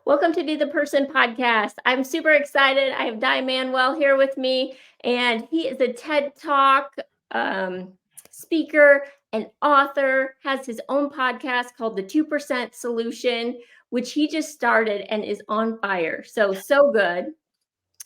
Welcome to Be the Person podcast. I'm super excited. I have Dai Manuel here with me, and he is a TED Talk um, speaker and author, has his own podcast called The 2% Solution, which he just started and is on fire. So good.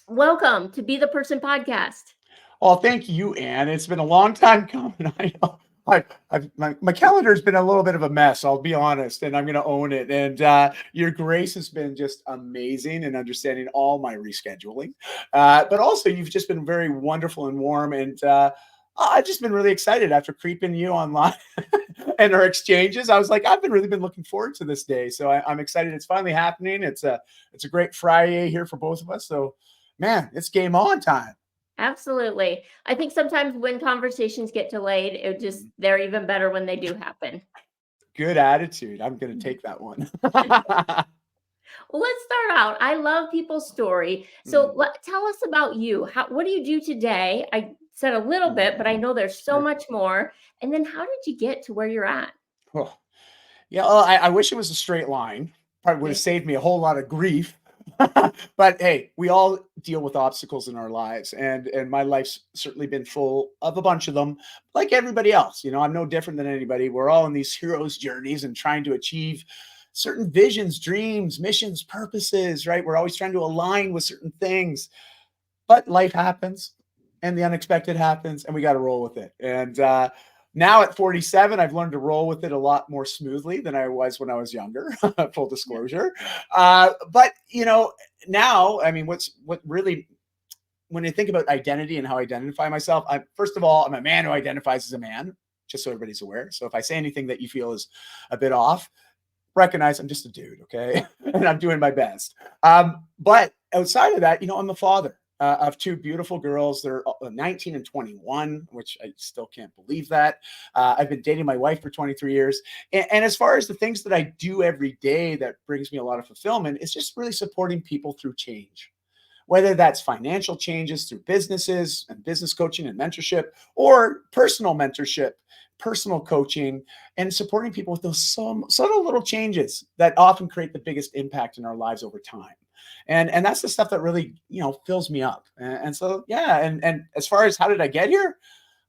Welcome to Be the Person podcast. Oh, thank you, Anne. It's been a long time coming. I know. My calendar's been a little bit of a mess, I'll be honest, and I'm going to own it. And your grace has been just amazing in understanding all my rescheduling. But also, you've just been very wonderful and warm. And I've just been really excited after creeping you online and our exchanges. I was like, I've really been looking forward to this day. So I'm excited. It's finally happening. It's a great Friday here for both of us. So, man, it's game on time. Absolutely. I think sometimes when conversations get delayed, they're even better when they do happen. Good attitude. I'm going to take that one. Well, let's start out. I love people's story. So tell us about you. What do you do today? I said a little bit, but I know there's so much more. And then how did you get to where you're at? Oh, yeah, well, I wish it was a straight line. Probably would have saved me a whole lot of grief. But hey, we all deal with obstacles in our lives, and my life's certainly been full of a bunch of them, like everybody else. I'm no different than anybody. We're all in these heroes' journeys and trying to achieve certain visions, dreams, missions, purposes, right? We're always trying to align with certain things, but life happens and the unexpected happens, and we got to roll with it. And now at 47, I've learned to roll with it a lot more smoothly than I was when I was younger, full disclosure. But, now, I mean, what really, when I think about identity and how I identify myself, first of all, I'm a man who identifies as a man, just so everybody's aware. So if I say anything that you feel is a bit off, recognize I'm just a dude, okay? And I'm doing my best. But outside of that, I'm a father of two beautiful girls. They're 19 and 21, which I still can't believe that. I've been dating my wife for 23 years. And as far as the things that I do every day that brings me a lot of fulfillment, it's just really supporting people through change. Whether that's financial changes through businesses and business coaching and mentorship, or personal mentorship, personal coaching, and supporting people with those subtle little changes that often create the biggest impact in our lives over time. And that's the stuff that really, fills me up. And so, yeah. And as far as how did I get here?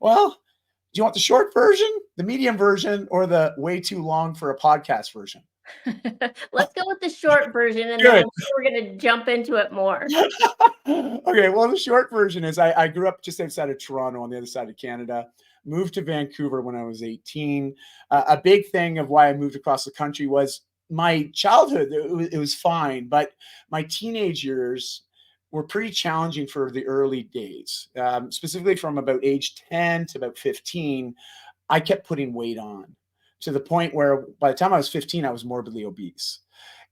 Well, do you want the short version, the medium version, or the way too long for a podcast version? Let's go with the short version, and then we're going to jump into it more. Okay, well, the short version is I grew up just outside of Toronto on the other side of Canada, moved to Vancouver when I was 18. A big thing of why I moved across the country was my childhood. It was fine, but my teenage years were pretty challenging for the early days, specifically from about age 10 to about 15. I kept putting weight on to the point where by the time I was 15, I was morbidly obese.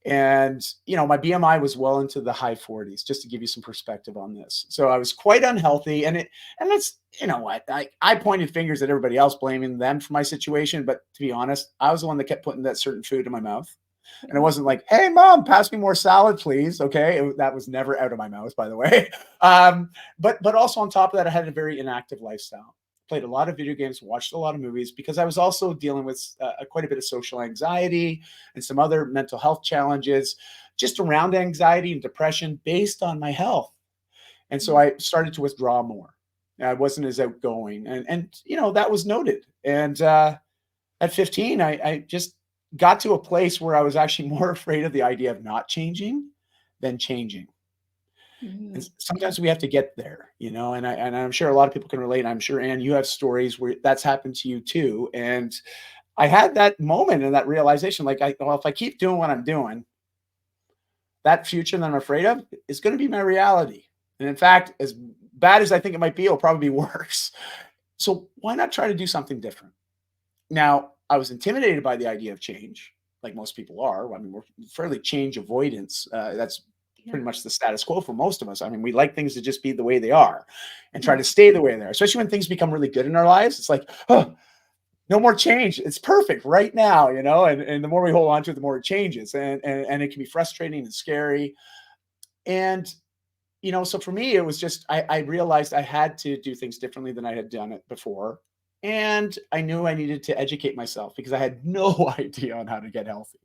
And, my BMI was well into the high 40s, just to give you some perspective on this. So I was quite unhealthy. And it's, what, I pointed fingers at everybody else, blaming them for my situation. But to be honest, I was the one that kept putting that certain food in my mouth. And it wasn't like, hey, mom, pass me more salad, please. Okay. That was never out of my mouth, by the way. But also on top of that, I had a very inactive lifestyle. Played a lot of video games, watched a lot of movies, because I was also dealing with quite a bit of social anxiety and some other mental health challenges just around anxiety and depression based on my health. And so I started to withdraw more. I wasn't as outgoing, and that was noted. And at 15, I just got to a place where I was actually more afraid of the idea of not changing than changing. And sometimes we have to get there, and I'm sure a lot of people can relate. I'm sure, Anne, you have stories where that's happened to you too. And I had that moment and that realization, like, if I keep doing what I'm doing, that future that I'm afraid of is going to be my reality. And in fact, as bad as I think it might be, it'll probably be worse. So why not try to do something different? Now, I was intimidated by the idea of change, like most people are. I mean, we're fairly change avoidance. That's pretty much the status quo for most of us. I mean, we like things to just be the way they are and try to stay the way they are, especially when things become really good in our lives. It's like, oh, no more change. It's perfect right now, and the more we hold on to it, the more it changes. And it can be frustrating and scary. And, so for me, it was just, I realized I had to do things differently than I had done it before. And I knew I needed to educate myself because I had no idea on how to get healthy.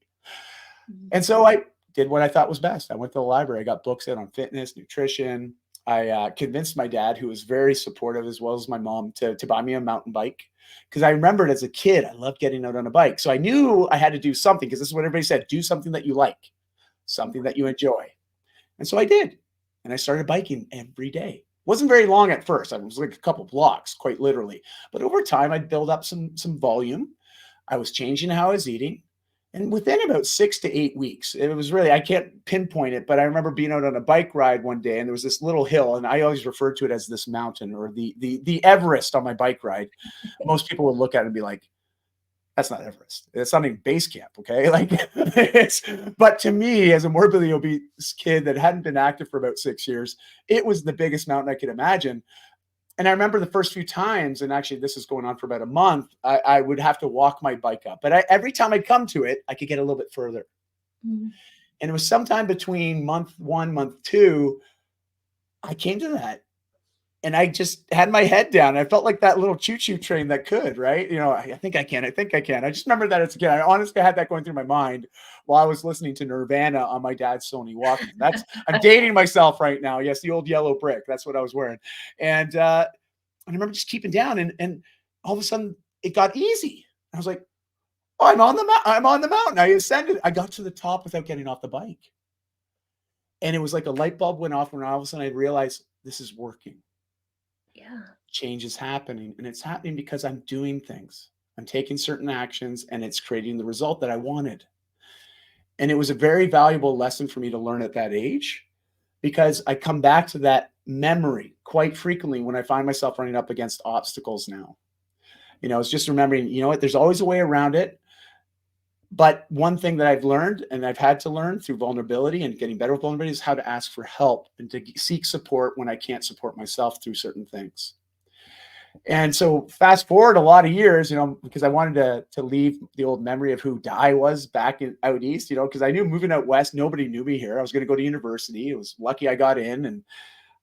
And so I did what I thought was best. I went to the library. I got books out on fitness, nutrition. I convinced my dad, who was very supportive, as well as my mom, to buy me a mountain bike. Because I remembered as a kid, I loved getting out on a bike. So I knew I had to do something, because this is what everybody said: do something that you like, something that you enjoy. And so I did. And I started biking every day. Wasn't very long at first. I was like a couple blocks, quite literally. But over time, I'd build up some volume. I was changing how I was eating. And within about 6 to 8 weeks, it was really, I can't pinpoint it, but I remember being out on a bike ride one day, and there was this little hill, and I always referred to it as this mountain, or the Everest on my bike ride. Most people would look at it and be like, that's not Everest. It's not even base camp. Okay. Like but to me, as a morbidly obese kid that hadn't been active for about 6 years, it was the biggest mountain I could imagine. And I remember the first few times, and actually this is going on for about a month, I would have to walk my bike up. But every time I'd come to it, I could get a little bit further. Mhm. And it was sometime between month 1, month 2, I came to that. And I just had my head down. I felt like that little choo-choo train that could, right? I think I can. I think I can. I just remember that as a kid. I honestly had that going through my mind while I was listening to Nirvana on my dad's Sony Walkman. I'm dating myself right now. Yes, the old yellow brick. That's what I was wearing. And I remember just keeping down, and all of a sudden it got easy. I was like, oh, I'm on the mountain. I ascended. I got to the top without getting off the bike. And it was like a light bulb went off when all of a sudden I realized this is working. Yeah. Change is happening, and it's happening because I'm doing things. I'm taking certain actions, and it's creating the result that I wanted. And it was a very valuable lesson for me to learn at that age, because I come back to that memory quite frequently when I find myself running up against obstacles now. It's just remembering, there's always a way around it. But one thing that I've learned, and I've had to learn through vulnerability and getting better with vulnerability, is how to ask for help and to seek support when I can't support myself through certain things. And so fast forward a lot of years, because I wanted to leave the old memory of who Dai was back out east, because I knew moving out west, nobody knew me here. I was going to go to university. It was lucky I got in, and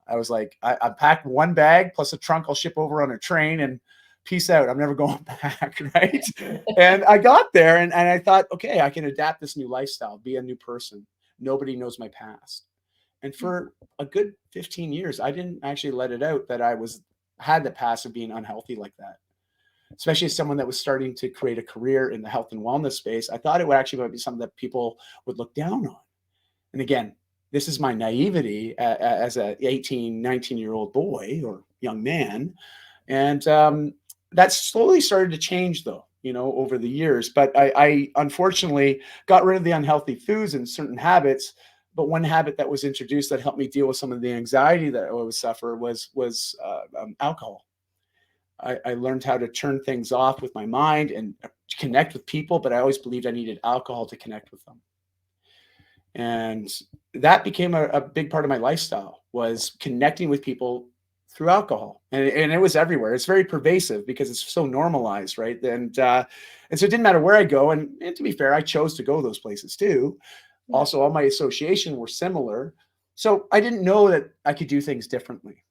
I was like, I packed one bag plus a trunk I'll ship over on a train, and peace out. I'm never going back. Right. And I got there, and I thought, okay, I can adapt this new lifestyle, be a new person. Nobody knows my past. And for a good 15 years, I didn't actually let it out that I had the past of being unhealthy like that, especially as someone that was starting to create a career in the health and wellness space. I thought it would actually be something that people would look down on. And again, this is my naivety as a 18, 19-year-old boy or young man. And that slowly started to change, though, over the years. But I unfortunately got rid of the unhealthy foods and certain habits. But one habit that was introduced that helped me deal with some of the anxiety that I would suffer was alcohol. I learned how to turn things off with my mind and connect with people, but I always believed I needed alcohol to connect with them. And that became a big part of my lifestyle, was connecting with people through alcohol. And it was everywhere. It's very pervasive because it's so normalized, right? And so it didn't matter where I go. And to be fair, I chose to go those places too. Also, all my association were similar. So I didn't know that I could do things differently.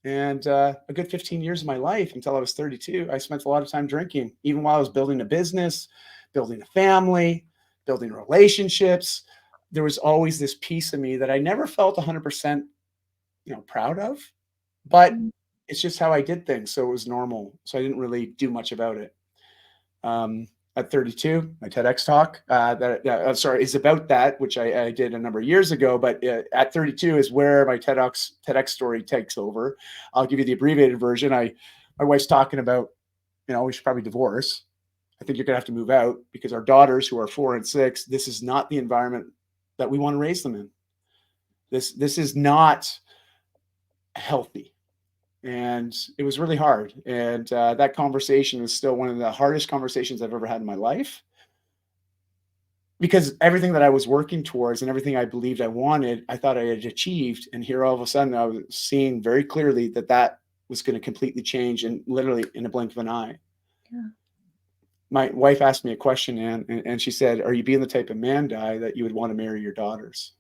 And a good 15 years of my life, until I was 32, I spent a lot of time drinking, even while I was building a business, building a family, building relationships. There was always this piece of me that I never felt 100%, proud of, but it's just how I did things. So it was normal. So I didn't really do much about it. At 32, my TEDx talk is about that, which I did a number of years ago. But at 32 is where my TEDx story takes over. I'll give you the abbreviated version. My wife's talking about, we should probably divorce. I think you're going to have to move out because our daughters, who are 4 and 6, this is not the environment that we want to raise them in. This is not healthy. And it was really hard. And that conversation was still one of the hardest conversations I've ever had in my life, because everything that I was working towards and everything I believed I wanted, I thought I had achieved. And here all of a sudden I was seeing very clearly that was going to completely change, and literally in a blink of an eye. Yeah. My wife asked me a question, and she said, "Are you being the type of man, Dai, that you would want to marry your daughters?"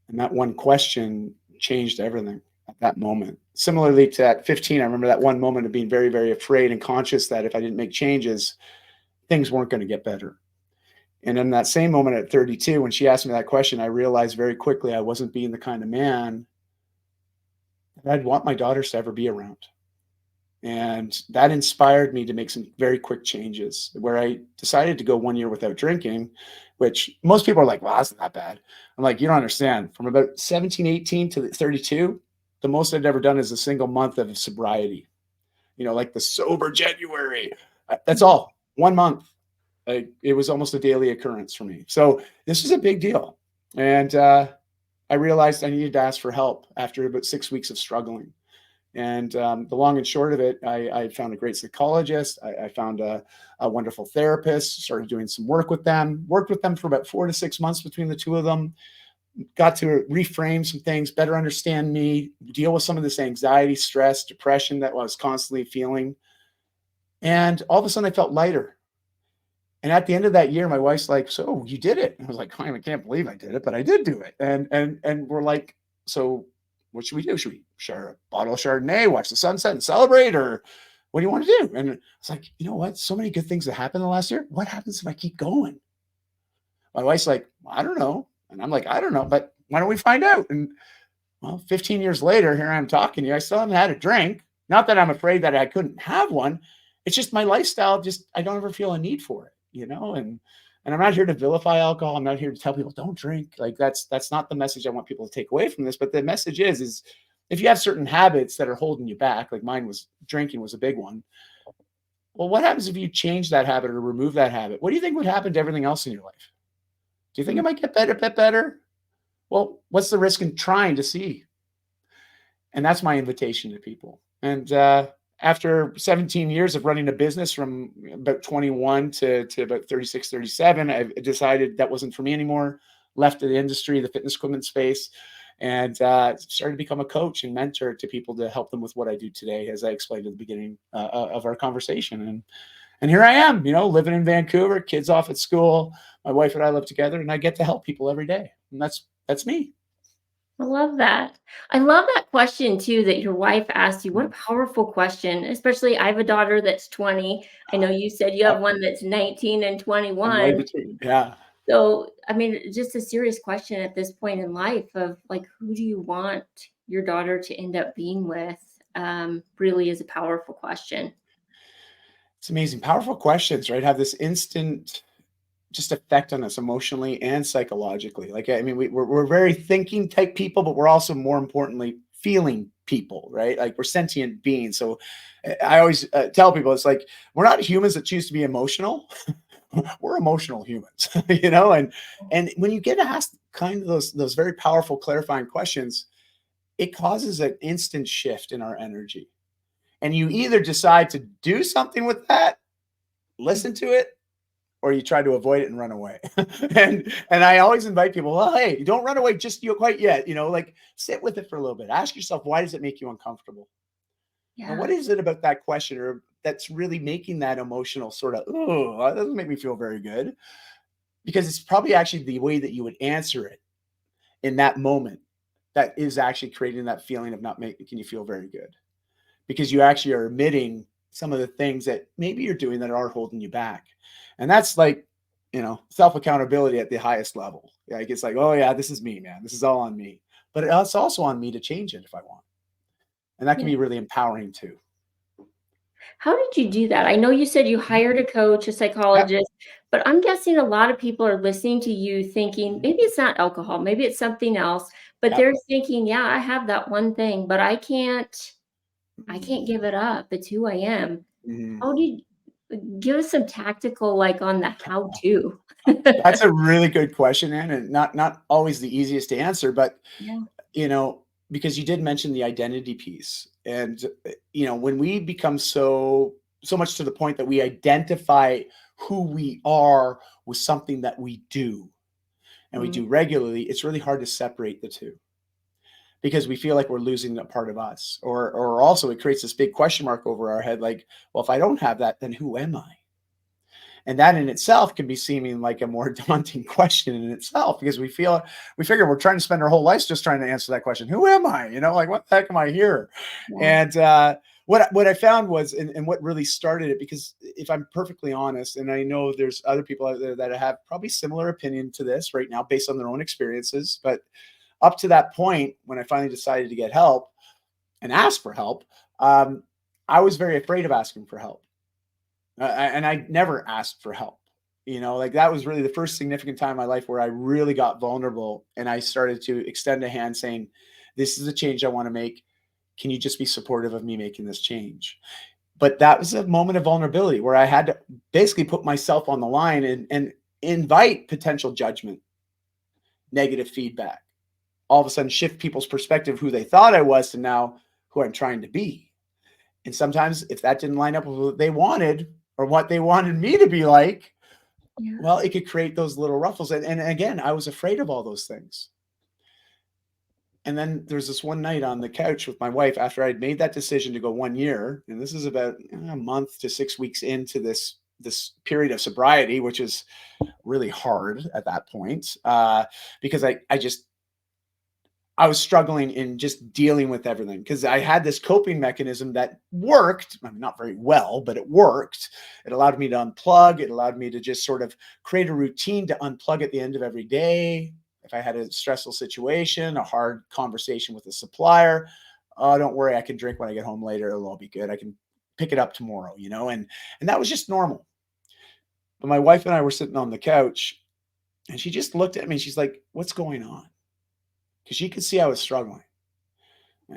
And that one question changed everything at that moment. Similarly to at 15, I remember that one moment of being very, very afraid and conscious that if I didn't make changes, things weren't going to get better. And in that same moment at 32, when she asked me that question, I realized very quickly I wasn't being the kind of man that I'd want my daughters to ever be around. And that inspired me to make some very quick changes where I decided to go 1 year without drinking, which most people are like, well, that's not bad. I'm like, you don't understand. From about 17, 18 to 32, the most I'd ever done is a single month of sobriety, like the sober January. That's all. 1 month. It was almost a daily occurrence for me. So this is a big deal. And I realized I needed to ask for help after about 6 weeks of struggling. And the long and short of it, I found a great psychologist. I found a wonderful therapist, started doing some worked with them for about 4 to 6 months between the two of them, got to reframe some things, better understand me, deal with some of this anxiety, stress, depression that I was constantly feeling. And all of a sudden I felt lighter. And at the end of that year, my wife's like, so you did it. And I was like, I can't believe I did it, but I did do it. And we're like, so what should we do? Should we share a bottle of Chardonnay, watch the sunset and celebrate? Or what do you want to do? And it's like, you know what? So many good things that happened the last year. What happens if I keep going? My wife's like, I don't know. And I'm like, I don't know, but why don't we find out? And well, 15 years later, here I am talking to you. I still haven't had a drink. Not that I'm afraid that I couldn't have one. It's just my lifestyle. I don't ever feel a need for it, and I'm not here to vilify alcohol. I'm not here to tell people don't drink. Like that's not the message I want people to take away from this. But the message is if you have certain habits that are holding you back, like drinking was a big one. Well, what happens if you change that habit or remove that habit? What do you think would happen to everything else in your life? Do you think it might get better, bit better? Well, what's the risk in trying to see? And that's my invitation to people. And after 17 years of running a business from about 21 to about 36, 37, I decided that wasn't for me anymore, left the industry, the fitness equipment space, and started to become a coach and mentor to people to help them with what I do today, as I explained at the beginning of our conversation. And here I am, living in Vancouver, kids off at school. My wife and I live together, and I get to help people every day. And that's me. I love that. I love that question too that your wife asked you. What a powerful question, especially I have a daughter that's 20. I know you said you have one that's 19 and I'm right 21. between. Yeah. So, I mean, just a serious question at this point in life of like, who do you want your daughter to end up being with? Really is a powerful question. It's amazing. Powerful questions, right? Have this instant just effect on us emotionally and psychologically. Like, I mean, we're very thinking type people, but we're also more importantly feeling people, right? Like we're sentient beings. So I always tell people, it's like, we're not humans that choose to be emotional. We're emotional humans, and when you get asked kind of those very powerful clarifying questions, it causes an instant shift in our energy. And you either decide to do something with that, listen to it, or you try to avoid it and run away. and I always invite people, well, hey, don't run away just quite yet. Like sit with it for a little bit. Ask yourself, why does it make you uncomfortable? Yeah. And what is it about that question or that's really making that emotional sort of, oh, that doesn't make me feel very good? Because it's probably actually the way that you would answer it in that moment that is actually creating that feeling of not making you feel very good. Because you actually are admitting some of the things that maybe you're doing that are holding you back. And that's like, self-accountability at the highest level. Like it's like, oh yeah, this is me, man. This is all on me. But it's also on me to change it if I want. And that can Yeah. be really empowering too. How did you do that? I know you said you hired a coach, a Yep. psychologist, but I'm guessing a lot of people are listening to you thinking maybe it's not alcohol, maybe it's something else, but Yep. they're thinking, yeah, I have that one thing, but I can't give it up. It's who I am. Mhm. How did give us some tactical like on the how to? That's a really good question, Ann, and not always the easiest to answer, but Yeah. you know, because you did mention the identity piece. And when we become so much to the point that we identify who we are with something that we do and we Mhm. do regularly, it's really hard to separate the two because we feel like we're losing a part of us. Or also it creates this big question mark over our head, like, well, if I don't have that, then who am I? And that in itself can be seeming like a more daunting question in itself because we figure we're trying to spend our whole lives just trying to answer that question. Who am I? Like, what the heck am I here? Yeah. And what I found was, and what really started it, because if I'm perfectly honest, and I know there's other people out there that have probably similar opinion to this right now based on their own experiences, but up to that point, when I finally decided to get help and ask for help, um, I was very afraid of asking for help. And I never asked for help. Like that was really the first significant time in my life where I really got vulnerable and I started to extend a hand saying, this is a change I want to make. Can you just be supportive of me making this change? But that was a moment of vulnerability where I had to basically put myself on the line and invite potential judgment, negative feedback, all of a sudden shift people's perspective, who they thought I was to now who I'm trying to be. And sometimes if that didn't line up with what they wanted or what they wanted me to be like, Yeah. well, it could create those little ruffles. And again, I was afraid of all those things. And then there's this one night on the couch with my wife after I'd made that decision to go 1 year. And this is about a month to 6 weeks into this period of sobriety, which is really hard at that point, because I was struggling in just dealing with everything because I had this coping mechanism that worked. I mean, not very well, but it worked. It allowed me to unplug. It allowed me to just sort of create a routine to unplug at the end of every day. If I had a stressful situation, a hard conversation with a supplier, oh, don't worry, I can drink when I get home later. It'll all be good. I can pick it up tomorrow, and that was just normal. But my wife and I were sitting on the couch and she just looked at me. She's like, what's going on? Because she could see I was struggling.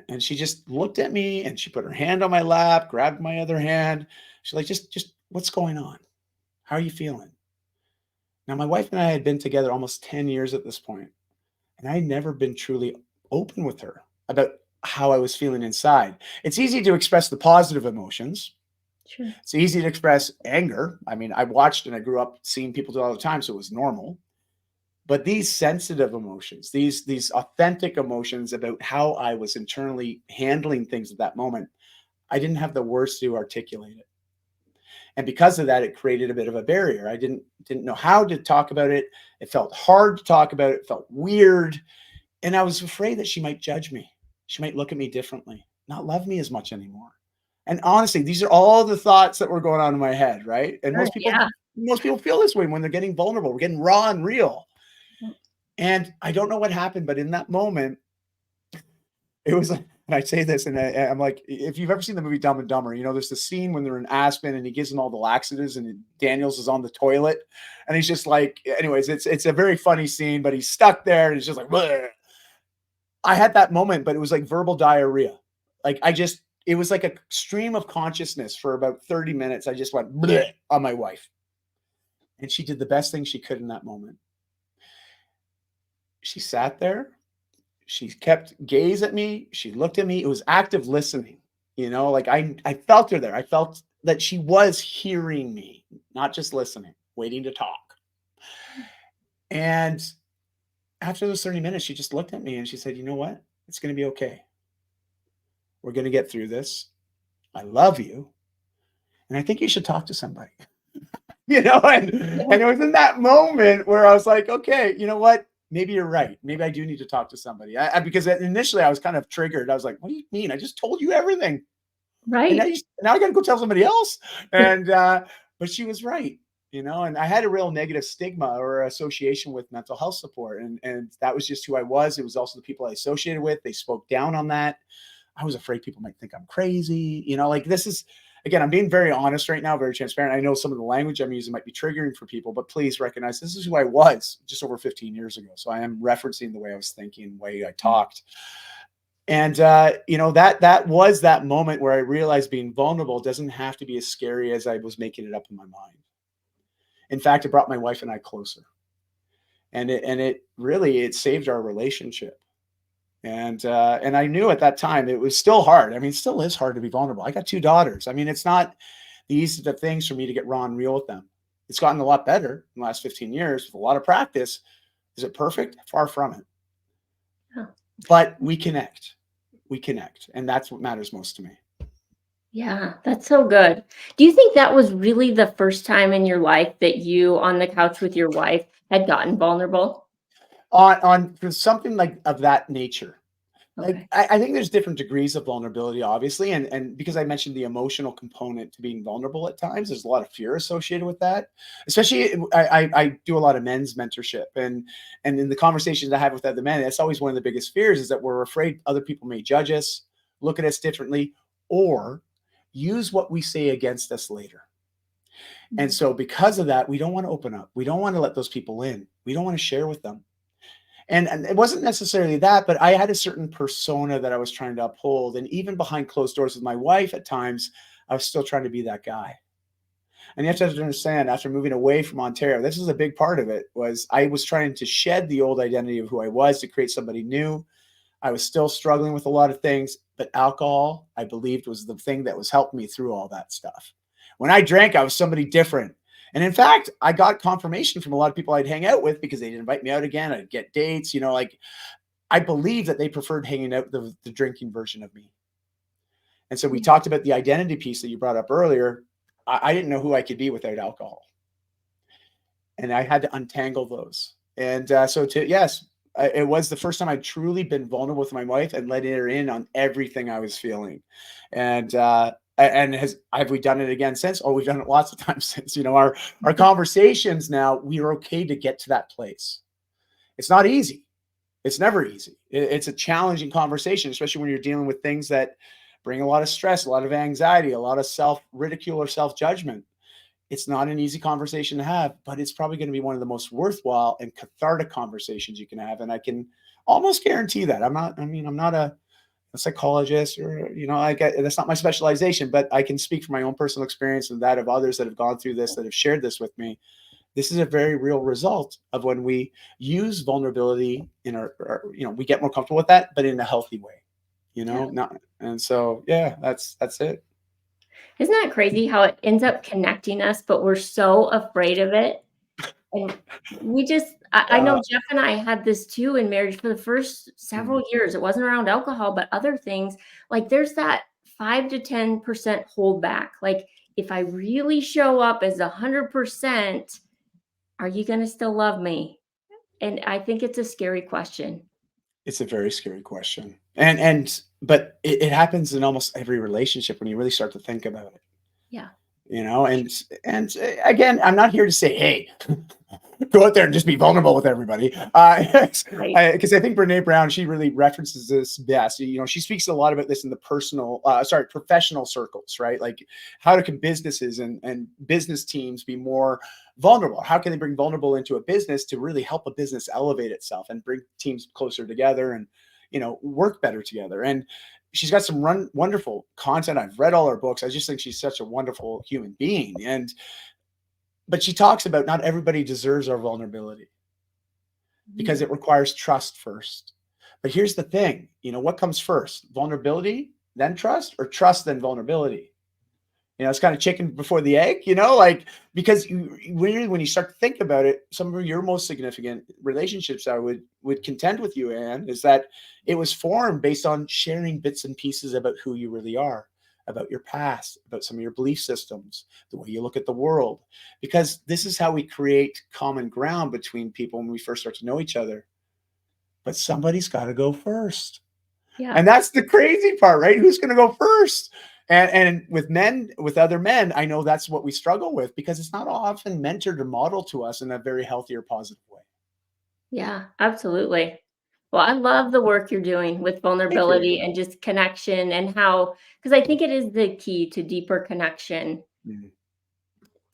And she just looked at me and she put her hand on my lap, grabbed my other hand. She's like, just what's going on? How are you feeling? Now, my wife and I had been together almost 10 years at this point, and I had never been truly open with her about how I was feeling inside. It's easy to express the positive emotions. Sure. It's easy to express anger. I mean, I watched and I grew up seeing people do it all the time, so it was normal. But these sensitive emotions, these authentic emotions about how I was internally handling things at that moment, I didn't have the words to articulate it. And because of that, it created a bit of a barrier. I didn't know how to talk about it. It felt hard to talk about. It felt weird. And I was afraid that she might judge me. She might look at me differently, not love me as much anymore. And honestly, these are all the thoughts that were going on in my head, right? And Sure. Yeah. most people feel this way when they're getting vulnerable. We're getting raw and real. And I don't know what happened, but in that moment, it was like, and I say this, and I'm like, if you've ever seen the movie Dumb and Dumber, there's the scene when they're in Aspen and he gives them all the laxatives and Daniels is on the toilet. And he's just like, anyways, it's a very funny scene, but he's stuck there and it's just like, bleh. I had that moment, but it was like verbal diarrhea. Like it was like a stream of consciousness for about 30 minutes. I just went bleh on my wife. And she did the best thing she could in that moment. She sat there. She kept gaze at me. She looked at me. It was active listening. Like I felt her there. I felt that she was hearing me, not just listening, waiting to talk. And after those 30 minutes, she just looked at me and she said, you know what? It's going to be okay. We're going to get through this. I love you. And I think you should talk to somebody. And it was in that moment where I was like, okay, you know what? Maybe you're right. Maybe I do need to talk to somebody. Because initially I was kind of triggered. I was like, what do you mean? I just told you everything. And Right. now I got to go tell somebody else. And, but she was right, and I had a real negative stigma or association with mental health support. And that was just who I was. It was also the people I associated with. They spoke down on that. I was afraid people might think I'm crazy. Like this is, again, I'm being very honest right now, very transparent. I know some of the language I'm using might be triggering for people, but please recognize this is who I was just over 15 years ago. So I am referencing the way I was thinking, the way I talked. And, that was that moment where I realized being vulnerable doesn't have to be as scary as I was making it up in my mind. In fact, it brought my wife and I closer. And it really saved our relationship. And I knew at that time it was still hard. I mean, it still is hard to be vulnerable. I got 2 daughters. I mean, it's not the easiest of things for me to get raw and real with them. It's gotten a lot better in the last 15 years with a lot of practice. Is it perfect? Far from it. Yeah. But we connect. And that's what matters most to me. Yeah, that's so good. Do you think that was really the first time in your life that you on the couch with your wife had gotten vulnerable? On for something like of that nature. Okay. I think there's different degrees of vulnerability, obviously, and because I mentioned the emotional component to being vulnerable at times, there's a lot of fear associated with that. Especially, I do a lot of men's mentorship, and in the conversations I have with other men, that's always one of the biggest fears is that we're afraid other people may judge us, look at us differently, or use what we say against us later. And Mm. so, because of that, we don't want to open up. We don't want to let those people in. We don't want to share with them. And it wasn't necessarily that, but I had a certain persona that I was trying to uphold. And even behind closed doors with my wife at times, I was still trying to be that guy. And you have to understand, after moving away from Ontario, this is a big part of it, was I was trying to shed the old identity of who I was to create somebody new. I was still struggling with a lot of things, but alcohol, I believed, was the thing that was helping me through all that stuff. When I drank, I was somebody different. And in fact, I got confirmation from a lot of people I'd hang out with because they'd invite me out again. I'd get dates, like I believe that they preferred hanging out with the drinking version of me. And so we Yeah. talked about the identity piece that you brought up earlier. I didn't know who I could be without alcohol. And I had to untangle those. And yes, it was the first time I'd truly been vulnerable with my wife and letting her in on everything I was feeling. And have we done it again since? Oh, we've done it lots of times since. Our conversations now, we are okay to get to that place. It's not easy. It's never easy. It's a challenging conversation, especially when you're dealing with things that bring a lot of stress, a lot of anxiety, a lot of self ridicule or self judgment. It's not an easy conversation to have, but it's probably going to be one of the most worthwhile and cathartic conversations you can have. And I can almost guarantee that. I'm not a psychologist or, that's not my specialization, but I can speak from my own personal experience and that of others that have gone through this, that have shared this with me. This is a very real result of when we use vulnerability in we get more comfortable with that, but in a healthy way, Yeah. not, and so, yeah, that's it. Isn't that crazy how it ends up connecting us, but we're so afraid of it? And we just I know Uh, Jeff and I had this too in marriage for the first several mm, years. It wasn't around alcohol, but other things. Like there's that 5 to 10% holdback. Like if I really show up as 100%, are you going to still love me? And I think it's a scary question. it's a very scary question, but it happens in almost every relationship when you really start to think about it. Yeah. Again, I'm not here to say, hey, go out there and just be vulnerable with everybody. Right. Because I think Brene Brown, she really references this best. She speaks a lot about this in the professional circles, right? Like, how can businesses and business teams be more vulnerable? How can they bring vulnerable into a business to really help a business elevate itself and bring teams closer together and, work better together? And she's got some wonderful content. I've read all her books. I just think she's such a wonderful human being. But she talks about not everybody deserves our vulnerability because Mm. it requires trust first. But here's the thing, what comes first? Vulnerability, then trust, or trust, then vulnerability? It's kind of chicken before the egg, like, because when you start to think about it, some of your most significant relationships I would contend with you, Anne, is that it was formed based on sharing bits and pieces about who you really are, about your past, about some of your belief systems, the way you look at the world, because this is how we create common ground between people when we first start to know each other. But somebody's got to go first. Yeah. And that's the crazy part, right? Who's going to go first? And with other men, I know that's what we struggle with because it's not often mentored or modeled to us in a very healthy or positive way. Yeah, absolutely. Well, I love the work you're doing with Thank you. vulnerability and just connection and how, because I think it is the key to deeper connection. Mhm.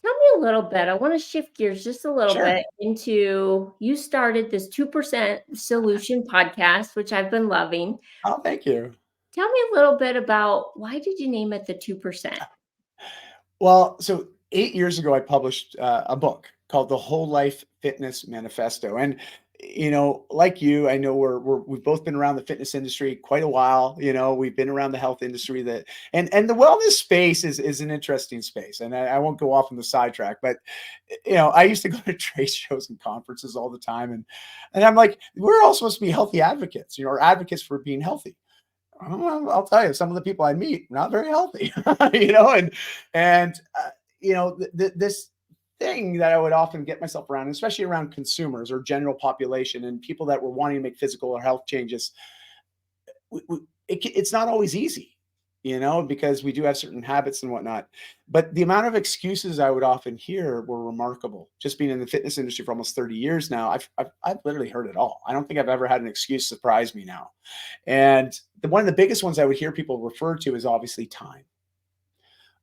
Tell me a little bit. I want to shift gears just a little Sure. bit into you started this 2% Solution podcast, which I've been loving. Oh, thank you. Tell me a little bit about why did you name it the 2%? Well, so 8 years ago, I published a book called The Whole Life Fitness Manifesto. And, like you, I know we've both been around the fitness industry quite a while. We've been around the health industry and the wellness space is an interesting space. And I won't go off on the sidetrack, but, I used to go to trade shows and conferences all the time. And I'm like, we're all supposed to be healthy advocates, or advocates for being healthy. I'll tell you, some of the people I meet not very healthy, and this thing that I would often get myself around, especially around consumers or general population and people that were wanting to make physical or health changes. it's not always easy, because we do have certain habits and whatnot. But the amount of excuses I would often hear were remarkable. Just being in the fitness industry for almost 30 years now, I've literally heard it all. I don't think I've ever had an excuse surprise me now. And one of the biggest ones I would hear people refer to is obviously time.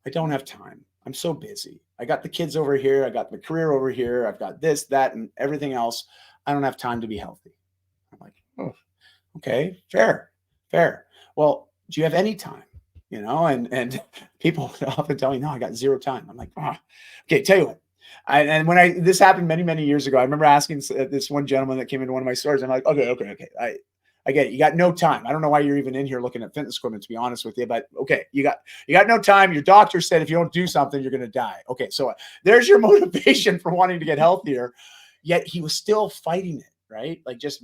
I don't have time. I'm so busy. I got the kids over here. I got the career over here. I've got this, that, and everything else. I don't have time to be healthy. I'm like, oh, okay, fair, fair. Well, do you have any time? And people often tell me, no, I got zero time. I'm like, okay, tell you what. And when this happened many, many years ago, I remember asking this one gentleman that came into one of my stores. I'm like, okay. I get it. You got no time. I don't know why you're even in here looking at fitness equipment, to be honest with you. But okay, you got no time. Your doctor said if you don't do something, you're going to die. Okay, so there's your motivation for wanting to get healthier. Yet he was still fighting it, right? Like just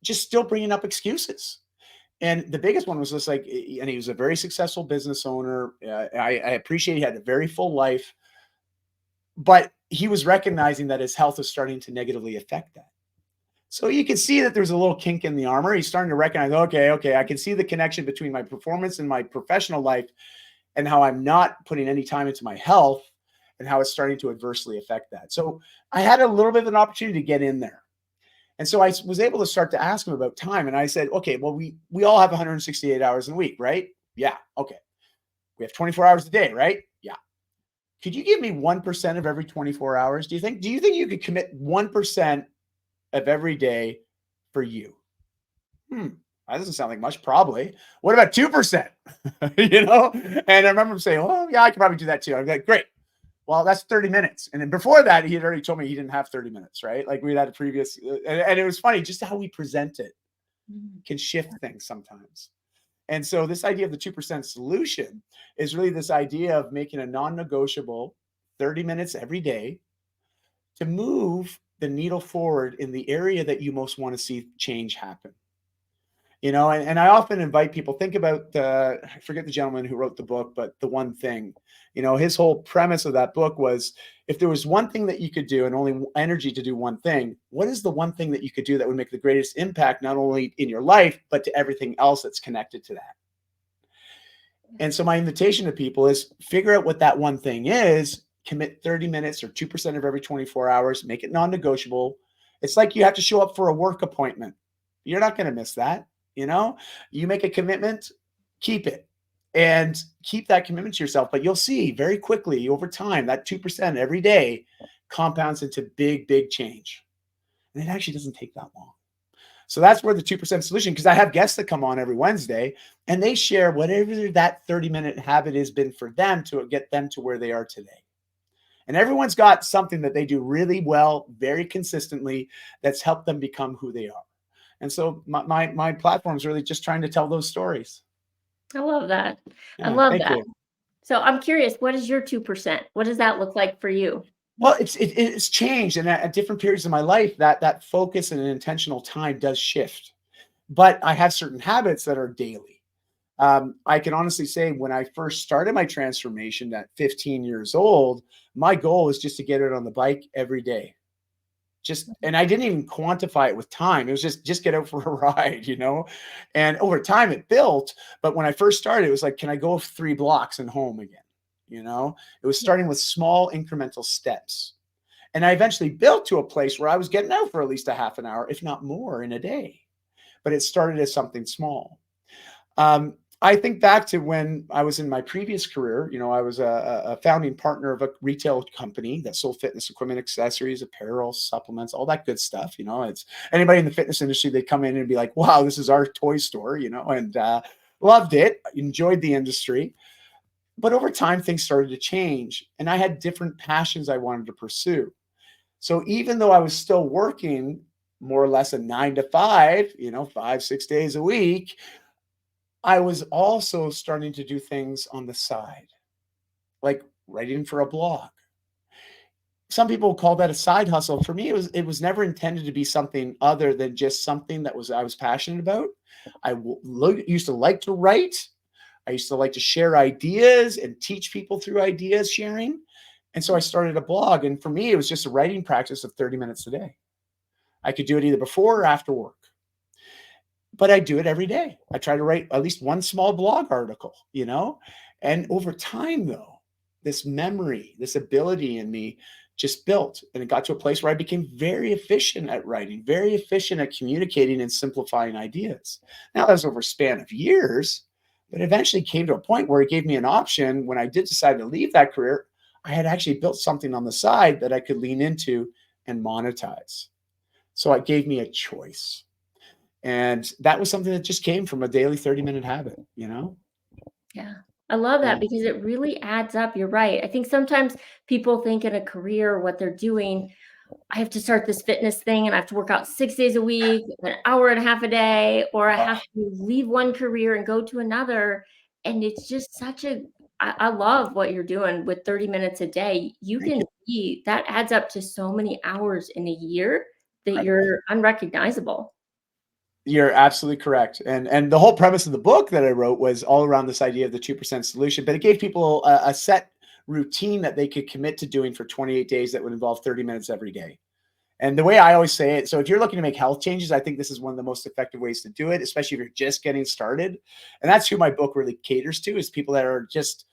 still bringing up excuses. And the biggest one was just like, and he was a very successful business owner. I appreciate he had a very full life, but he was recognizing that his health was starting to negatively affect that. So you can see that there's a little kink in the armor. He's starting to recognize, okay, I can see the connection between my performance and my professional life and how I'm not putting any time into my health and how it's starting to adversely affect that. So I had a little bit of an opportunity to get in there. And so I was able to start to ask him about time. And I said, okay, well, we all have 168 hours in a week, right? Yeah. Okay. We have 24 hours a day, right? Yeah. Could you give me 1% of every 24 hours? Do you think you could commit 1% of every day for you? That doesn't sound like much. Probably. What about 2%? And I remember him saying, well, yeah, I could probably do that too. I'm like, great. Well, that's 30 minutes. And then before that, he had already told me he didn't have 30 minutes, right? Like we had a previous, and it was funny just how we present it can shift things sometimes. And so this idea of the 2% solution is really this idea of making a non-negotiable 30 minutes every day to move the needle forward in the area that you most want to see change happen. And I often invite people, think about I forget the gentleman who wrote the book, but The One Thing. His whole premise of that book was, if there was one thing that you could do and only energy to do one thing, what is the one thing that you could do that would make the greatest impact, not only in your life, but to everything else that's connected to that? And so my invitation to people is figure out what that one thing is, commit 30 minutes or 2% of every 24 hours, make it non-negotiable. It's like you have to show up for a work appointment. You're not going to miss that. You make a commitment, keep it, and keep that commitment to yourself. But you'll see very quickly over time that 2% every day compounds into big, big change. And it actually doesn't take that long. So that's where the 2% solution, because I have guests that come on every Wednesday and they share whatever that 30-minute habit has been for them to get them to where they are today. And everyone's got something that they do really well, very consistently, that's helped them become who they are. And so my platform is really just trying to tell those stories. I love that. I Yeah, love thank that. you. So I'm curious, what is your 2%? What does that look like for you? Well, it's changed, and at different periods of my life, that focus and an intentional time does shift. But I have certain habits that are daily. I can honestly say when I first started my transformation at 15 years old, my goal was just to get it on the bike every day. And I didn't even quantify it with time. It was just get out for a ride, and over time it built. But when I first started, it was like, can I go 3 blocks and home again? It was starting with small incremental steps. And I eventually built to a place where I was getting out for at least a half an hour, if not more, in a day. But it started as something small. I think back to when I was in my previous career. I was a founding partner of a retail company that sold fitness equipment, accessories, apparel, supplements, all that good stuff. It's anybody in the fitness industry, they come in and be like, wow, this is our toy store, and loved it, enjoyed the industry. But over time, things started to change, and I had different passions I wanted to pursue. So even though I was still working more or less a 9 to 5, 5-6 days a week, I was also starting to do things on the side, like writing for a blog. Some people call that a side hustle. For me, it was never intended to be something other than just something I was passionate about. I used to like to write. I used to like to share ideas and teach people through ideas sharing. And so I started a blog. And for me, it was just a writing practice of 30 minutes a day. I could do it either before or after work. but I do it every day. I try to write at least one small blog article, you know? And over time, though, this memory, this ability in me just built. And it got to a place where I became very efficient at writing, very efficient at communicating and simplifying ideas. Now, that was over a span of years, but eventually came to a point where it gave me an option when I did decide to leave that career. I had actually built something on the side that I could lean into and monetize. So it gave me a choice. And that was something that just came from a daily 30-minute habit, you know? Yeah. I love Yeah. that because it really adds up. You're right. I think sometimes people think in a career what they're doing, I have to start this fitness thing and I have to work out 6 days a week, an hour and a half a day, or I Oh, have to leave one career and go to another. And it's just such a I love what you're doing with 30 minutes a day. You thank can you. see that adds up to so many hours in a year that Incredible. you're unrecognizable. You're absolutely correct. And the whole premise of the book that I wrote was all around this idea of the 2% solution, but it gave people a set routine that they could commit to doing for 28 days that would involve 30 minutes every day. And the way I always say it, so if you're looking to make health changes, I think this is one of the most effective ways to do it, especially if you're just getting started. And that's who my book really caters to, is people that are just,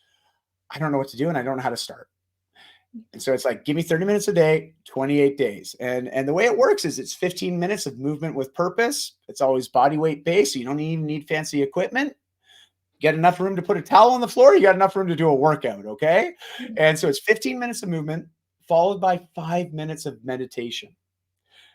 I don't know what to do and I don't know how to start. And so it's like, give me 30 minutes a day, 28 days. And the way it works is it's 15 minutes of movement with purpose. It's always body weight based. So you don't even need fancy equipment. Get enough room to put a towel on the floor. You got enough room to do a workout. Okay. And so it's 15 minutes of movement followed by 5 minutes of meditation.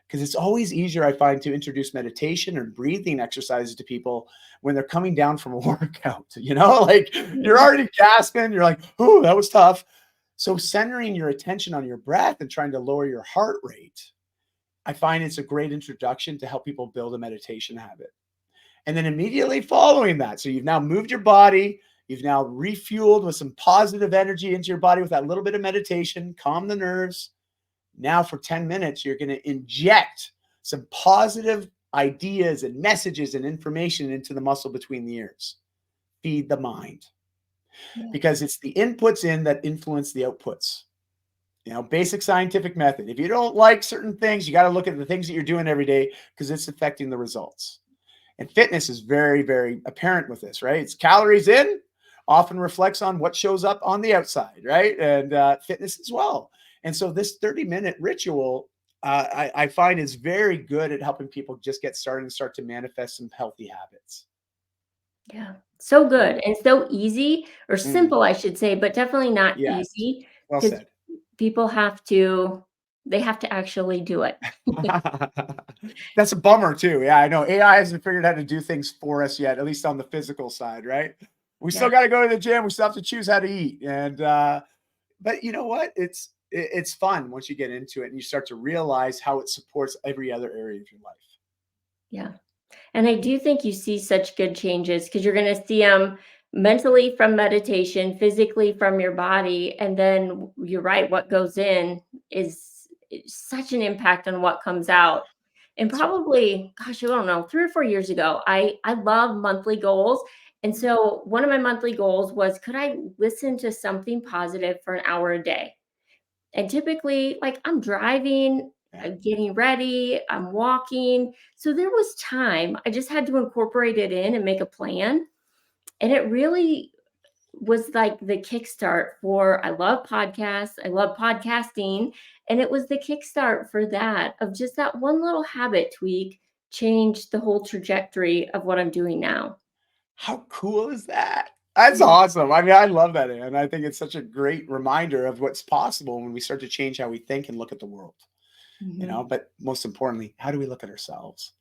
Because it's always easier, I find, to introduce meditation or breathing exercises to people when they're coming down from a workout. You know, like you're Mhm. already gasping, you're like, oh, that was tough. So centering your attention on your breath and trying to lower your heart rate, I find it's a great introduction to help people build a meditation habit. And then immediately following that, so you've now moved your body, you've now refueled with some positive energy into your body with that little bit of meditation, calm the nerves. Now, for 10 minutes, you're going to inject some positive ideas and messages and information into the muscle between the ears. Feed the mind, Yeah. because it's the inputs in that influence the outputs. You know, basic scientific method. If you don't like certain things, you got to look at the things that you're doing every day because it's affecting the results. And fitness is very, very apparent with this, right? It's calories in often reflects on what shows up on the outside, right? And fitness as well. And so this 30-minute ritual, I find is very good at helping people just get started and start to manifest some healthy habits. Yeah. So Yeah. good and so easy or Mm, simple, I should say, but definitely not yes. easy Well because said. people they have to actually do it. That's a bummer too. Yeah, I know AI hasn't figured out how to do things for us yet, at least on the physical side, right? We still Yeah. got to go to the gym. We still have to choose how to eat. And but you know what? It's fun once you get into it and you start to realize how it supports every other area of your life. Yeah. And I do think you see such good changes because you're going to see them mentally from meditation, physically from your body. And then you're right, what goes in is such an impact on what comes out. And That's right. probably, gosh, I don't know, 3 or 4 years ago, I love monthly goals. And Mhm. so one of my monthly goals was could I listen to something positive for an hour a day? And typically, like, I'm driving, Yeah. I'm getting ready, I'm walking. So there was time. I just had to incorporate it in and make a plan. And it really was like the kickstart for I love podcasts, I love podcasting. And it was the kickstart for that of just that one little habit tweak changed the whole trajectory of what I'm doing now. How cool is that? That's Yeah. awesome. I mean, I love that. And I think it's such a great reminder of what's possible when we start to change how we think and look at the world, you Mhm. know, but most importantly, how do we look at ourselves?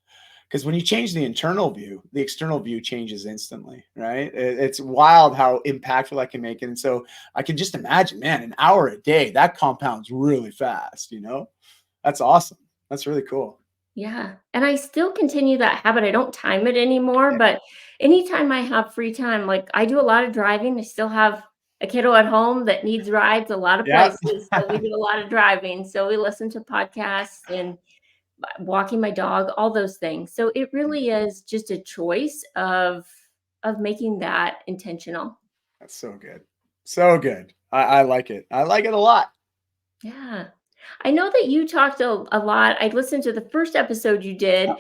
Because when you change the internal view, the external view changes instantly, right? It's wild how impactful that can make it. And so I can just imagine, man, an hour a day, that compounds really fast, you know? That's awesome. That's really cool. Yeah, and I still continue that habit. I don't time it anymore, but anytime I have free time, like I do a lot of driving. I still have a kiddo at home that needs rides a lot of Yeah. places, so we do a lot of driving. So we listen to podcasts and walking my dog, all those things. So it really is just a choice of making that intentional. That's so good. So good. I like it. I like it a lot. Yeah. I know that you talked a lot. I listened to the first episode you did,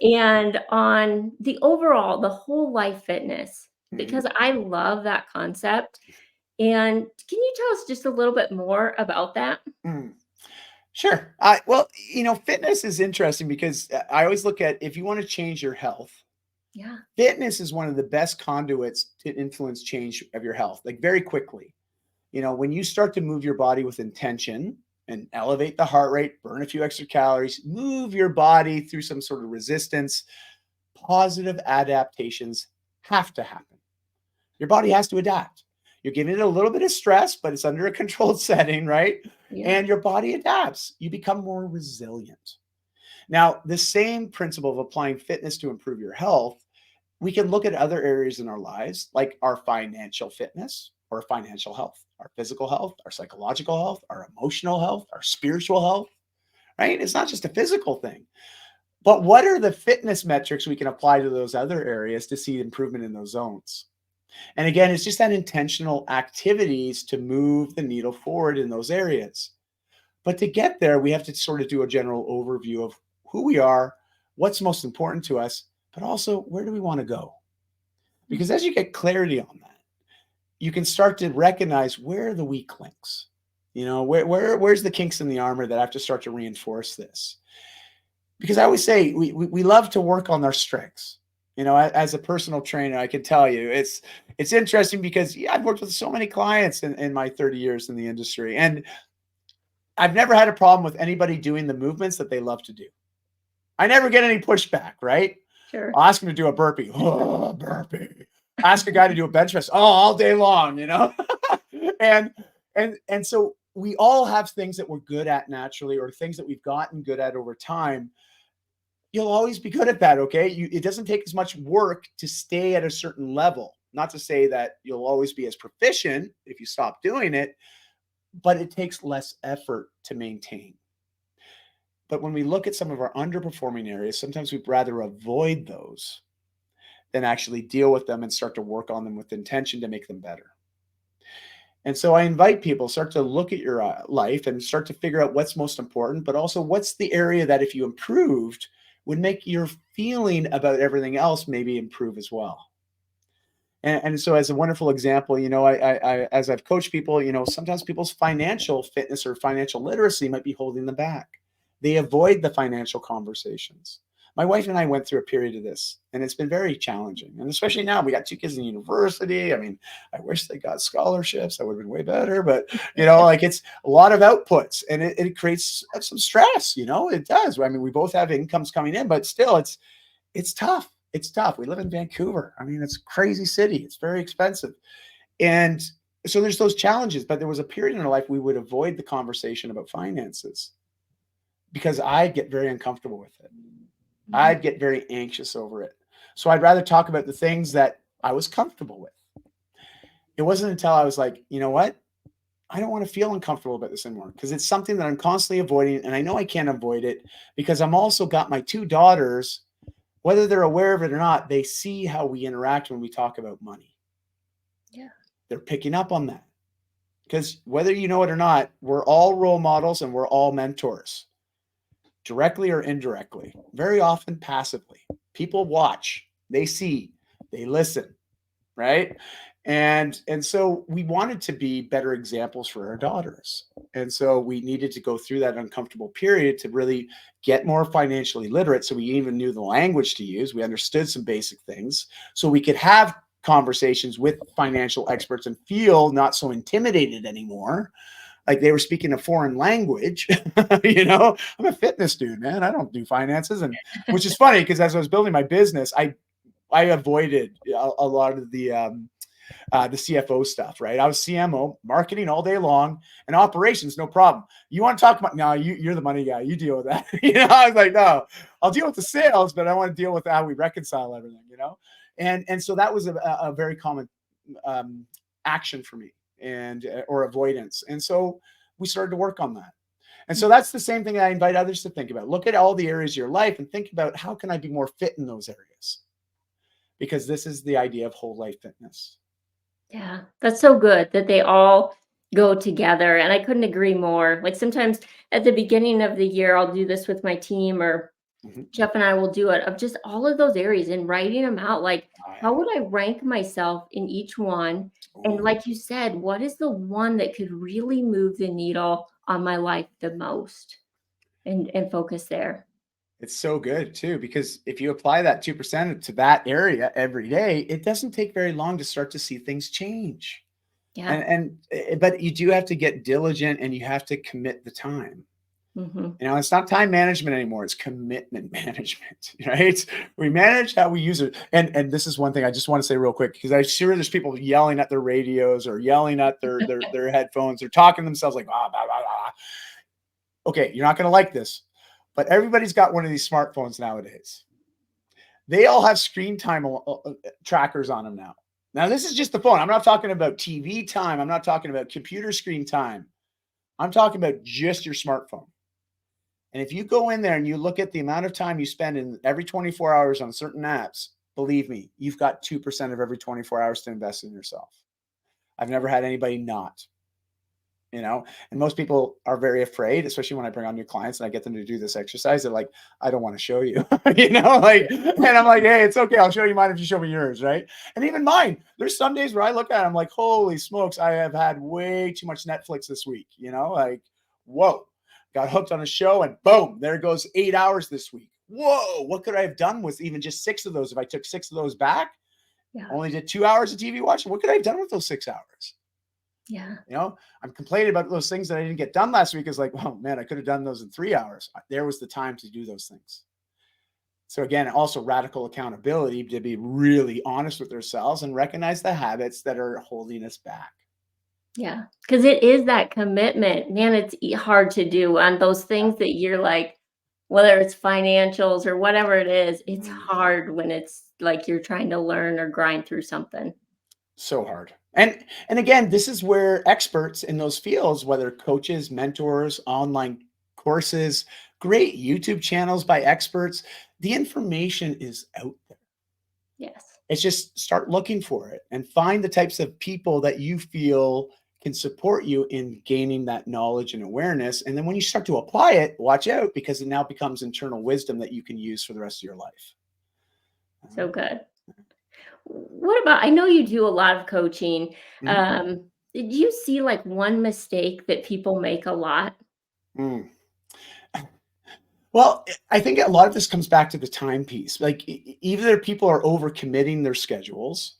and on the overall, the whole life fitness, Mhm. because I love that concept. And can you tell us just a little bit more about that? Mm. Sure. Well, fitness is interesting because I always look at if you want to change your health, Yeah. fitness is one of the best conduits to influence change of your health, like very quickly. When you start to move your body with intention and elevate the heart rate, burn a few extra calories, move your body through some sort of resistance, positive adaptations have to happen. Your body has to adapt. You're giving it a little bit of stress, but it's under a controlled setting, right? Yeah. And your body adapts. You become more resilient. Now, the same principle of applying fitness to improve your health, we can look at other areas in our lives, like our financial fitness or financial health, our physical health, our psychological health, our emotional health, our spiritual health, right? It's not just a physical thing. But what are the fitness metrics we can apply to those other areas to see improvement in those zones? And again, it's just that intentional activities to move the needle forward in those areas. But to get there, we have to sort of do a general overview of who we are, what's most important to us, but also where do we want to go? Mm. Because as you get clarity on that, you can start to recognize where are the weak links. Where's the kinks in the armor that I have to start to reinforce this? Because I always say we love to work on our strengths. As a personal trainer, I can tell you it's interesting because yeah, I've worked with so many clients in my 30 years in the industry, and I've never had a problem with anybody doing the movements that they love to do. I never get any pushback, right? Sure. I'll ask him to do a burpee. Oh, burpee. Ask a guy to do a bench press. Oh, all day long, and so we all have things that we're good at naturally or things that we've gotten good at over time. You'll always be good at that, okay? It doesn't take as much work to stay at a certain level. Not to say that you'll always be as proficient if you stop doing it, but it takes less effort to maintain. But when we look at some of our underperforming areas, sometimes we'd rather avoid those than actually deal with them and start to work on them with intention to make them better. And so I invite people start to look at your life and start to figure out what's most important, but also what's the area that if you improved would make your feeling about everything else maybe improve as well. And so, as a wonderful example, as I've coached people, sometimes people's financial fitness or financial literacy might be holding them back. They avoid the financial conversations. My wife and I went through a period of this, and it's been very challenging. And especially now, we got two kids in university. I mean, I wish they got scholarships. That would have been way better. But like it's a lot of outputs, and it creates some stress. It does. I mean, we both have incomes coming in, but still, it's tough. It's tough. We live in Vancouver. I mean, it's a crazy city. It's very expensive. And so there's those challenges, but there was a period in our life we would avoid the conversation about finances because I'd get very uncomfortable with it. Mhm. I'd get very anxious over it. So I'd rather talk about the things that I was comfortable with. It wasn't until I was like, you know what? I don't want to feel uncomfortable about this anymore because it's something that I'm constantly avoiding. And I know I can't avoid it because I'm also got my two daughters, whether they're aware of it or not, they see how we interact when we talk about money. Yeah. They're picking up on that because whether you know it or not, we're all role models and we're all mentors, directly or indirectly, very often passively. People watch, they see, they listen, right? And so we wanted to be better examples for our daughters. And so we needed to go through that uncomfortable period to really get more financially literate so we even knew the language to use. We understood some basic things so we could have conversations with financial experts and feel not so intimidated anymore like they were speaking a foreign language. I'm a fitness dude, man. I don't do finances, and which is funny because as I was building my business, I avoided a lot of the CFO stuff, right? I was CMO, marketing all day long, and operations, no problem. You want to talk about? No, you're the money guy. You deal with that. I was like, no, I'll deal with the sales, but I want to deal with how we reconcile everything. And so that was a very common action for me, and or avoidance. And so we started to work on that. And so that's the same thing I invite others to think about. Look at all the areas of your life and think about how can I be more fit in those areas? Because this is the idea of whole life fitness. Yeah, that's so good that they all go together. And I couldn't agree more. Like sometimes at the beginning of the year, I'll do this with my team or Mhm. Jeff and I will do it of just all of those areas and writing them out. Like, Oh, yeah. how would I rank myself in each one? And Ooh, like you said, what is the one that could really move the needle on my life the most? And focus there. it's so good too, because if you apply that 2% to that area every day, it doesn't take very long to start to see things change. Yeah. But you do have to get diligent and you have to commit the time. Hmm. You know, it's not time management anymore, it's commitment management, right? We manage how we use it. And this is one thing I just want to say real quick, because I'm sure there's people yelling at their radios or yelling at their headphones. They're talking to themselves like, blah, blah, blah, blah. Okay, you're not going to like this, but everybody's got one of these smartphones nowadays. They all have screen time trackers on them now. Now, this is just the phone. I'm not talking about TV time. I'm not talking about computer screen time. I'm talking about just your smartphone. And if you go in there and you look at the amount of time you spend in every 24 hours on certain apps, believe me, you've got 2% of every 24 hours to invest in yourself. I've never had anybody not, you know, and most people are very afraid, especially when I bring on new clients and I get them to do this exercise. They're like, I don't want to show you, you know, like, and I'm like, hey, it's okay. I'll show you mine if you show me yours. Right. And even mine, there's some days where I look at it, I'm like, holy smokes, I have had way too much Netflix this week, you know, like, whoa, got hooked on a show and boom, there goes 8 hours this week. Whoa, what could I have done with even just 6 of those? If I took 6 of those back, Yeah. only did 2 hours of TV watching, what could I have done with those 6 hours? Yeah. You know, I'm complaining about those things that I didn't get done last week. Is like, oh man, I could have done those in 3 hours. There was the time to do those things. So again, also radical accountability to be really honest with ourselves and recognize the habits that are holding us back. Yeah. Because it is that commitment. Man, it's hard to do on those things that you're like, whether it's financials or whatever it is, it's Mm, hard when it's like you're trying to learn or grind through something. so hard. And again, this is where experts in those fields, whether coaches, mentors, online courses, great YouTube channels by experts, the information is out there. Yes. It's just start looking for it and find the types of people that you feel can support you in gaining that knowledge and awareness. And then when you start to apply it, watch out because it now becomes internal wisdom that you can use for the rest of your life. So good. What about, I know you do a lot of coaching. Mhm. Did you see like one mistake that people make a lot? Mm. Well, I think a lot of this comes back to the time piece. Like either people are overcommitting their schedules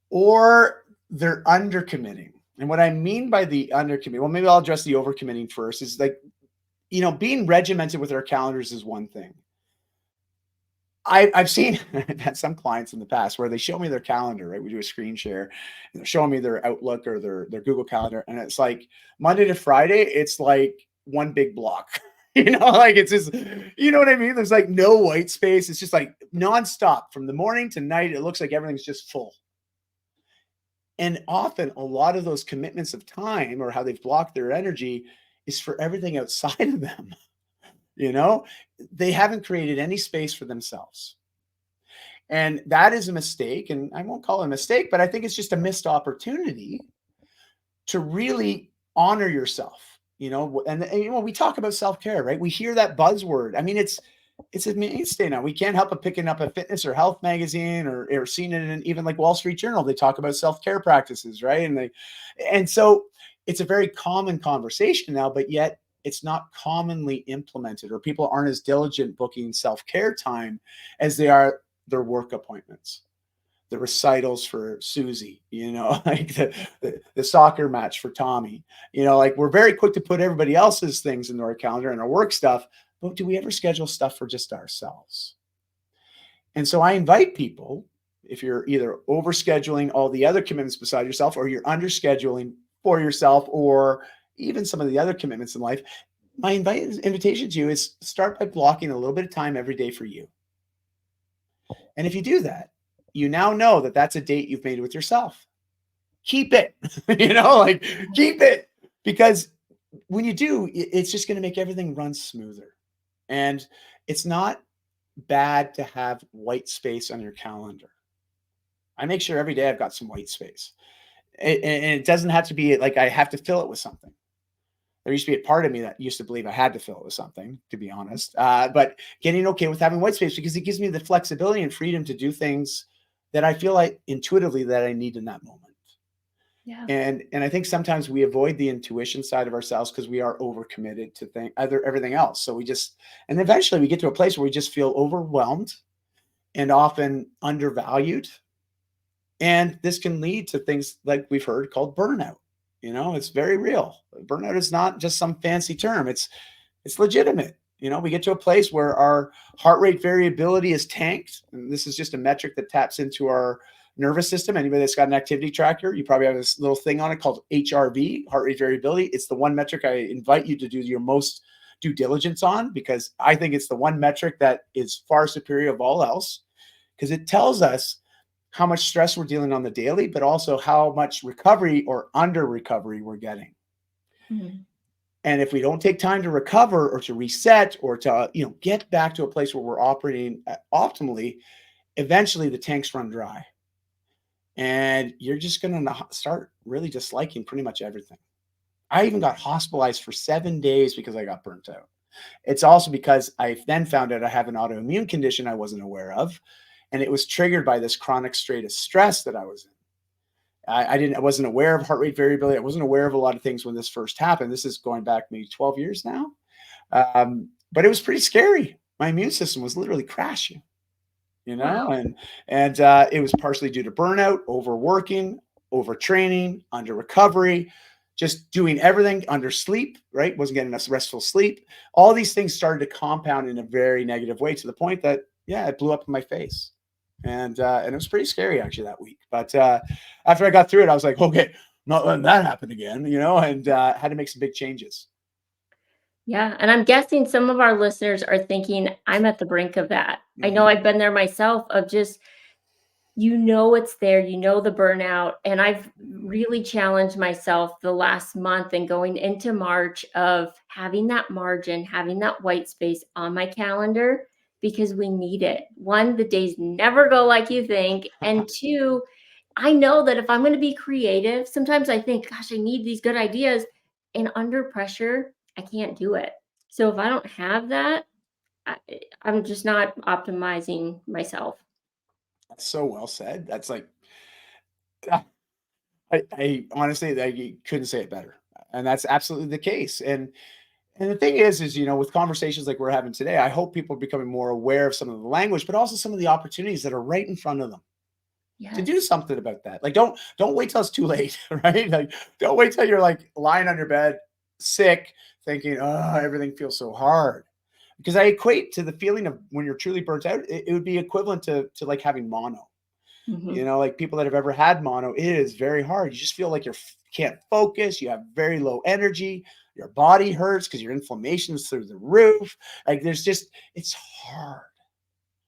or they're undercommitting. And what I mean by the undercommit, well, maybe I'll address the overcommitting first. Is like, you know, being regimented with our calendars is one thing. I've seen some clients in the past where they show me their calendar, right? We do a screen share, and they're showing me their Outlook or their Google Calendar, and it's like Monday to Friday, it's like one big block. You know, like it's just, you know what I mean? There's like no white space. It's just like nonstop from the morning to night. It looks like everything's just full. And often a lot of those commitments of time or how they've blocked their energy is for everything outside of them. You know, they haven't created any space for themselves. And that is a mistake. And I won't call it a mistake, but I think it's just a missed opportunity to really honor yourself. You know, and you know, we talk about self-care, right? We hear that buzzword. I mean, it's a mainstay now. We can't help but picking up a fitness or health magazine or seeing it in even like Wall Street Journal. They talk about self-care practices, right? And so it's a very common conversation now, but yet it's not commonly implemented, or people aren't as diligent booking self-care time as they are their work appointments, the recitals for Susie, you know, like the soccer match for Tommy. You know, like we're very quick to put everybody else's things into our calendar and our work stuff, but do we ever schedule stuff for just ourselves? And so I invite people, if you're either overscheduling all the other commitments beside yourself, or you're underscheduling for yourself, or even some of the other commitments in life, my invitation to you is start by blocking a little bit of time every day for you. And if you do that, you now know that that's a date you've made with yourself. Keep it, you know, like keep it, because when you do, it's just going to make everything run smoother. And it's not bad to have white space on your calendar. I make sure every day I've got some white space. And it doesn't have to be like I have to fill it with something. There used to be a part of me that used to believe I had to fill it with something, to be honest. But getting okay with having white space because it gives me the flexibility and freedom to do things that I feel like intuitively that I need in that moment. Yeah. And I think sometimes we avoid the intuition side of ourselves because we are overcommitted to everything else. So we just and eventually we get to a place where we just feel overwhelmed and often undervalued. And this can lead to things like we've heard called burnout. It's very real. Burnout is not just some fancy term. It's legitimate. We get to a place where our heart rate variability is tanked. And this is just a metric that taps into our nervous system. Anybody that's got an activity tracker, you probably have this little thing on it called HRV, heart rate variability. It's the one metric I invite you to do your most due diligence on because I think it's the one metric that is far superior of all else because it tells us how much stress we're dealing on the daily, but also how much recovery or under recovery we're getting. Mhm. And if we don't take time to recover or to reset or to get back to a place where we're operating optimally, eventually the tanks run dry. And you're just going to start really disliking pretty much everything. I even got hospitalized for 7 days because I got burnt out. It's also because I then found out I have an autoimmune condition I wasn't aware of. And it was triggered by this chronic state of stress that I was in. I wasn't aware of heart rate variability. I wasn't aware of a lot of things when this first happened. This is going back maybe 12 years now. But it was pretty scary. My immune system was literally crashing, Wow. and it was partially due to burnout, overworking, overtraining, under recovery, just doing everything under sleep, right? Wasn't getting enough restful sleep. All these things started to compound in a very negative way to the point that, yeah, it blew up in my face. And it was pretty scary actually that week. But after I got through it, I was like, okay, not letting that happen again, and had to make some big changes. Yeah, and I'm guessing some of our listeners are thinking, "I'm at the brink of that." I know Mhm. I've been there myself of just it's there, the burnout, and I've really challenged myself the last month and going into March of having that margin, having that white space on my calendar because we need it. 1, the days never go like you think, and 2, I know that if I'm gonna be creative, sometimes I think, "Gosh, I need these good ideas," and under pressure, I can't do it. So if I don't have that, I I'm just not optimizing myself. That's so well said. That's like, ah, I honestly, I couldn't say it better. And that's absolutely the case. And the thing is, with conversations like we're having today, I hope people are becoming more aware of some of the language, but also some of the opportunities that are right in front of them to do Yes. something about that. Like, don't wait till it's too late, right? Like, don't wait till you're like lying on your bed, sick, thinking, oh, everything feels so hard. Because I equate to the feeling of when you're truly burnt out, it would be equivalent to like having mono. Mhm. Like people that have ever had mono, it is very hard. You just feel like you can't focus. You have very low energy. Your body hurts because your inflammation is through the roof. Like it's hard.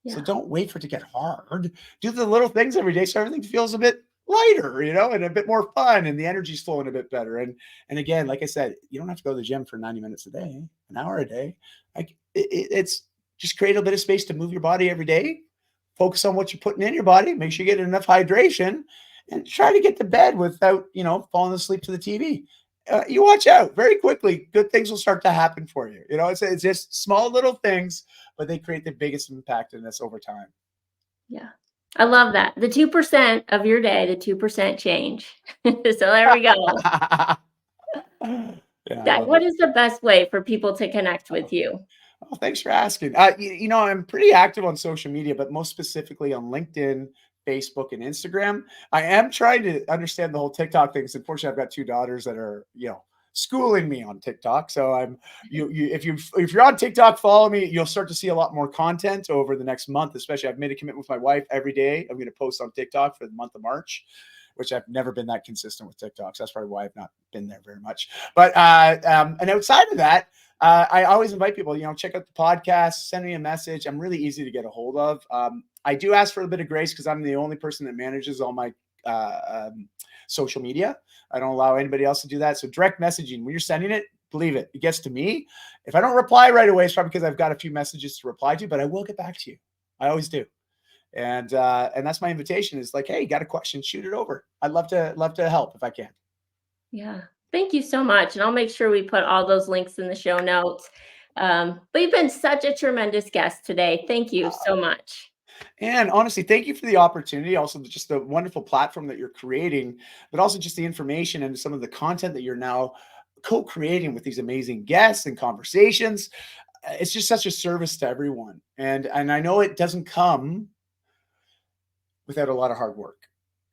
So Yeah. don't wait for it to get hard. Do the little things every day so everything feels a bit lighter, and a bit more fun, and the energy's flowing a bit better. And again, like I said, you don't have to go to the gym for 90 minutes a day, an hour a day. Like it's just create a bit of space to move your body every day. Focus on what you're putting in your body. Make sure you get enough hydration, and try to get to bed without falling asleep to the TV. You watch out very quickly. Good things will start to happen for you. It's just small little things, but they create the biggest impact in this over time. Yeah. I love that. The 2% of your day, the 2% change. So there we go. Yeah, I That love what it. is the best way for people to connect with you? Oh, thanks for asking. I'm pretty active on social media, but most specifically on LinkedIn, Facebook, and Instagram. I am trying to understand the whole TikTok thing. 'Cause unfortunately, I've got two daughters that are, schooling me on TikTok. So if you're on TikTok, follow me. You'll start to see a lot more content over the next month. Especially, I've made a commitment with my wife every day. I'm going to post on TikTok for the month of March, which I've never been that consistent with TikTok. So that's probably why I've not been there very much. But and outside of that, I always invite people, check out the podcast, send me a message. I'm really easy to get a hold of. I do ask for a bit of grace because I'm the only person that manages all my social media. I don't allow anybody else to do that. So direct messaging, when you're sending it, believe it, it gets to me. If I don't reply right away, it's probably because I've got a few messages to reply to, but I will get back to you. I always do. And that's my invitation is like, hey, you got a question, shoot it over. I'd love to help if I can. Yeah. Thank you so much. And I'll make sure we put all those links in the show notes. But you've been such a tremendous guest today. Thank you so much. And honestly, thank you for the opportunity. Also, just the wonderful platform that you're creating, but also just the information and some of the content that you're now co-creating with these amazing guests and conversations. It's just such a service to everyone. And I know it doesn't come without a lot of hard work.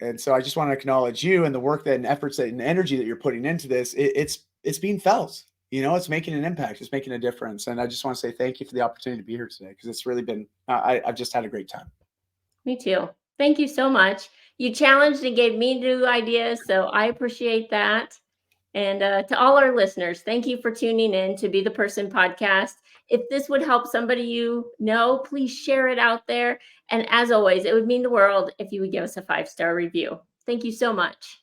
And so I just want to acknowledge you and the work that and efforts that and energy that you're putting into this. It's being felt. You know, it's making an impact. It's making a difference. And I just want to say thank you for the opportunity to be here today because it's really been. I've just had a great time. Me too. Thank you so much. You challenged and gave me new ideas, so I appreciate that. And to all our listeners, thank you for tuning in to Be the Person podcast. If this would help somebody you know, please share it out there. And as always, it would mean the world if you would give us a 5-star review. Thank you so much.